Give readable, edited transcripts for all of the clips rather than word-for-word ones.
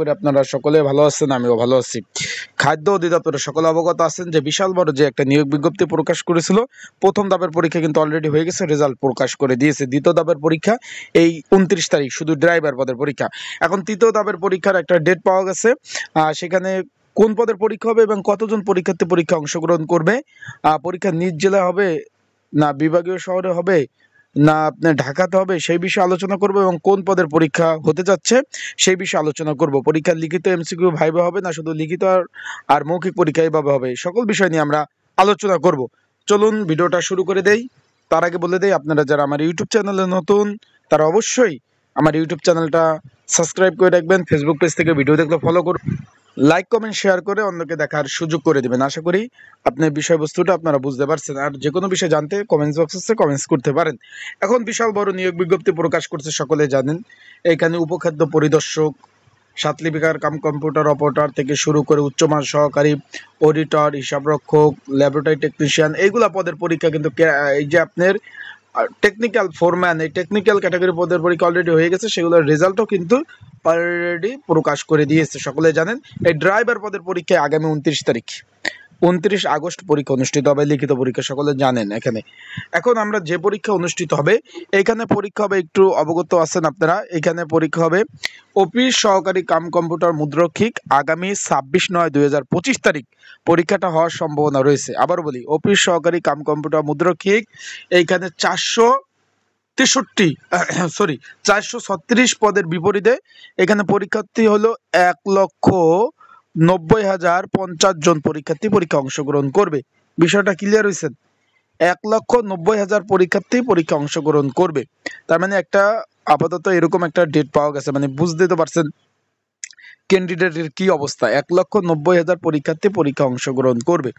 করে আপনারা সকলে ভালো আছেন, আমিও ভালো আছি। খাদ্য অধিদপ্তরের সকলে অবগত আছেন যে বিশাল বড় যে একটা নিয়োগ বিজ্ঞপ্তি প্রকাশ করেছিল। প্রথম ধাপের পরীক্ষা কিন্তু অলরেডি হয়ে গেছে, রেজাল্ট প্রকাশ করে দিয়েছে। দ্বিতীয় ধাপের পরীক্ষা এই 29 তারিখ, শুধু ড্রাইভার পদের পরীক্ষা। এখন তৃতীয় ধাপের পরীক্ষার একটা ডেট পাওয়া গেছে। সেখানে কোন পদের পরীক্ষা হবে এবং কতজন পরীক্ষার্থী পরীক্ষা অংশগ্রহণ করবে, পরীক্ষা নিজ জেলায় হবে না বিভাগীয় শহরে হবে না আপনার ঢাকাতে হবে, সেই বিষয়ে আলোচনা করব এবং কোন পদের পরীক্ষা হতে যাচ্ছে সেই বিষয়ে আলোচনা করব। পরীক্ষার লিখিত এমসিকিউ ভাইবা হবে না শুধু লিখিত আর মৌখিক পরীক্ষা এইভাবে হবে, সকল বিষয় নিয়ে আমরা আলোচনা করব। চলুন ভিডিওটা শুরু করে দেই। তার আগে বলে দেই, আপনারা যারা আমার ইউটিউব চ্যানেলে নতুন তারা অবশ্যই আমার ইউটিউব চ্যানেলটা সাবস্ক্রাইব করে রাখবেন। ফেসবুক পেজ থেকে ভিডিও দেখলে ফলো করুন, লাইক কমেন্ট শেয়ার করে অন্যকে দেখার সুযোগ করে দেবেন। আশা করি আপনার বিষয়বস্তুটা আপনারা বুঝতে পারছেন। আর যে কোনো বিষয় জানতে কমেন্টস বক্সে কমেন্টস করতে পারেন। এখন বিশাল বড় নিয়োগ বিজ্ঞপ্তি প্রকাশ করছে, সকলে জানেন। এখানে উপখাদ্য পরিদর্শক, সাতলিপিকার কাম কম্পিউটার অপারেটর থেকে শুরু করে উচ্চমান সহকারী, অডিটর, হিসাবরক্ষক, ল্যাবরেটরি টেকনিশিয়ান, এইগুলা পদের পরীক্ষা কিন্তু এই যে আপনার টেকনিক্যাল ফোরম্যান, এই টেকনিক্যাল ক্যাটাগরি পদের পরীক্ষা অলরেডি হয়ে গেছে, সেগুলোর রেজাল্টও কিন্তু অলরেডি প্রকাশ করে দিয়েছে, সকলে জানেন। এই ড্রাইভার পদের পরীক্ষা আগামী 29 তারিখ, 29 আগস্ট পরীক্ষা অনুষ্ঠিত হবে, লিখিত পরীক্ষা, সকলে জানেন। এখানে এখন আমরা যে পরীক্ষা অনুষ্ঠিত হবে, এখানে পরীক্ষা হবে, একটু অবগত আছেন আপনারা। এখানে পরীক্ষা হবে অফিস সহকারী কাম কম্পিউটার মুদ্রক্ষিক, আগামী 26/9/2025 তারিখ পরীক্ষাটা হওয়ার সম্ভাবনা রয়েছে। আবার বলি, অফিস সহকারী কাম কম্পিউটার মুদ্রক্ষিক, এইখানে 436 পদের বিপরীতে এখানে পরীক্ষার্থী হলো 1,90,50 জন পরীক্ষার্থী পরীক্ষা অংশগ্রহণ করবে। বিষয়টা ক্লিয়ার হয়েছে? 1,90,000 পরীক্ষার্থী পরীক্ষা অংশগ্রহণ করবে। তার মানে একটা আপাতত এরকম একটা ডেট পাওয়া গেছে, মানে বুঝতে তো পারছেন ক্যান্ডিডেটের কি অবস্থা। 1,90,000 পরীক্ষার্থী পরীক্ষা অংশগ্রহণ করবে।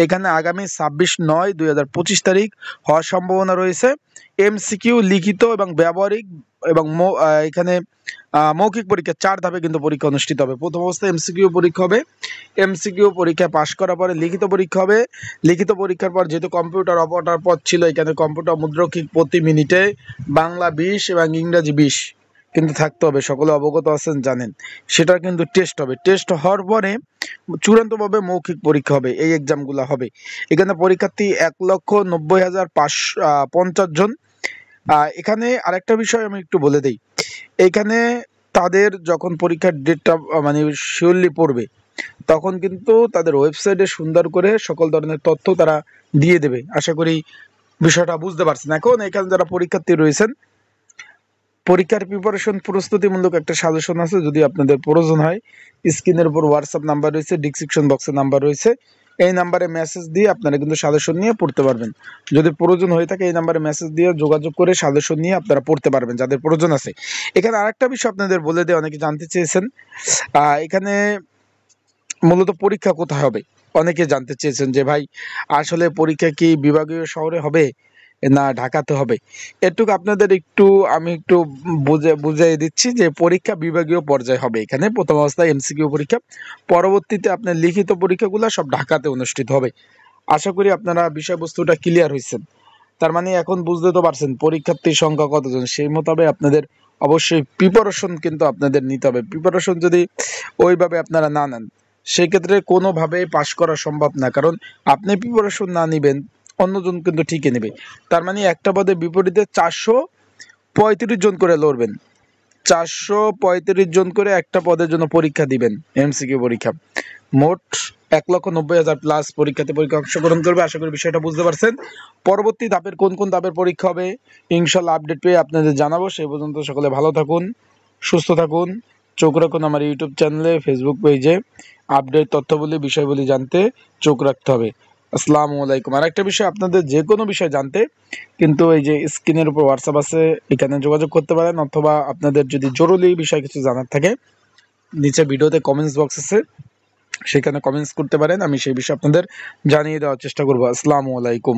এখানে আগামী 26/9/2025 তারিখ হওয়ার সম্ভাবনা রয়েছে। এমসিকিউ, লিখিত এবং ব্যবহারিক এবং এখানে মৌখিক পরীক্ষা 4 ধাপে কিন্তু পরীক্ষা অনুষ্ঠিত হবে। প্রথম অবস্থায় এমসিকিউ পরীক্ষা হবে, এমসিকিউ পরীক্ষা পাশ করার পরে লিখিত পরীক্ষা হবে। লিখিত পরীক্ষার পর যেহেতু কম্পিউটার অপারেটর পদ ছিল, এখানে কম্পিউটার মুদ্রক্ষিক প্রতি মিনিটে বাংলা 20 এবং ইংরাজি 20 কিন্তু থাকতে হবে, সকলে অবগত আছেন, জানেন। সেটা কিন্তু টেস্ট হবে। টেস্ট হওয়ার পরে চূড়ান্তভাবে মৌখিক পরীক্ষা হবে, এই এক্সামগুলো হবে। এখানে পরীক্ষার্থী 1,90,050 জন। এখানে আরেকটা বিষয় আমি একটু বলে দেই, এইখানে তাদের যখন পরীক্ষার ডেটটা মানে শিওরলি পড়বে, তখন কিন্তু তাদের ওয়েবসাইটে সুন্দর করে সকল ধরনের তথ্য তারা দিয়ে দেবে। আশা করি বিষয়টা বুঝতে পারছেন। এখন এখানে যারা পরীক্ষার্থী রয়েছেন, পরীক্ষার প্রিপারেশন প্রস্তুতিমূলক একটা সাজেশন আছে, যদি আপনাদের প্রয়োজন হয় স্ক্রিনের উপর হোয়াটসঅ্যাপ নাম্বার রয়েছে, ডিসক্রিপশন বক্সে নাম্বার রয়েছে, এই নাম্বারে মেসেজ দিয়ে আপনারা কিন্তু সাজেশন নিয়ে পড়তে পারবেন। যদি প্রয়োজন হয়ে থাকে এই নাম্বারে মেসেজ দিয়ে যোগাযোগ করে সাজেশন নিয়ে আপনারা পড়তে পারবেন যাদের প্রয়োজন আছে। এখানে আরেকটা বিষয় আপনাদের বলে দেয়, অনেকে জানতে চেয়েছেন এখানে মূলত পরীক্ষা কোথায় হবে। অনেকে জানতে চেয়েছেন যে ভাই আসলে পরীক্ষা কি বিভাগীয় শহরে হবে না ঢাকাতে হবে। এটুকু আপনাদের আমি একটু বুঝিয়ে দিচ্ছি যে পরীক্ষা বিভাগীয় পর্যায়ে হবে। এখানে প্রথম অবস্থায় এমসিকিউ পরীক্ষা, পরবর্তীতে আপনার লিখিত পরীক্ষাগুলো সব ঢাকাতে অনুষ্ঠিত হবে। আশা করি আপনারা বিষয়বস্তুটা ক্লিয়ার হয়েছেন। তার মানে এখন বুঝতে তো পারছেন পরীক্ষার্থীর সংখ্যা কতজন, সেই মোতাবেক আপনাদের অবশ্যই প্রিপারেশন কিন্তু আপনাদের নিতে হবে। প্রিপারেশন যদি ওইভাবে আপনারা না নেন, সেই ক্ষেত্রে কোনোভাবে পাশ করা সম্ভব না, কারণ আপনি প্রিপারেশন না নেবেন অন্যজন কিন্তু ঠিকই নেবে। তার মানে একটা পদের বিপরীতে 435 জন করে লড়বেন, 435 জন করে একটা পদের জন্য পরীক্ষা দিবেন, এমসিকিউ পরীক্ষা। মোট 1,90,000 প্লাস পরীক্ষাতে পরীক্ষা অংশগ্রহণ করবে। আশা করি বিষয়টা বুঝতে পারছেন। পরবর্তী ধাপের কোন কোন ধাপের পরীক্ষা হবে ইনশাল্লাহ আপডেট পেয়ে আপনাদের জানাবো। সেই পর্যন্ত সকলে ভালো থাকুন, সুস্থ থাকুন, চোখ রাখুন আমার ইউটিউব চ্যানেলে, ফেসবুক পেজে। আপডেট তথ্যবলী বিষয়গুলি জানতে চোখ রাখতে হবে। আসসালামু আলাইকুম। আর একটা বিষয়, আপনাদের যে কোনো বিষয় জানতে কিন্তু এই যে স্ক্রিনের উপর হোয়াটসঅ্যাপ আছে, এখানে যোগাযোগ করতে পারেন, অথবা আপনাদের যদি জরুরি বিষয় কিছু জানার থাকে নিচে ভিডিওতে কমেন্টস বক্স আছে, সেখানে কমেন্টস করতে পারেন। আমি সেই বিষয়ে আপনাদের জানিয়ে দেওয়ার চেষ্টা করবো। আসসালামু আলাইকুম।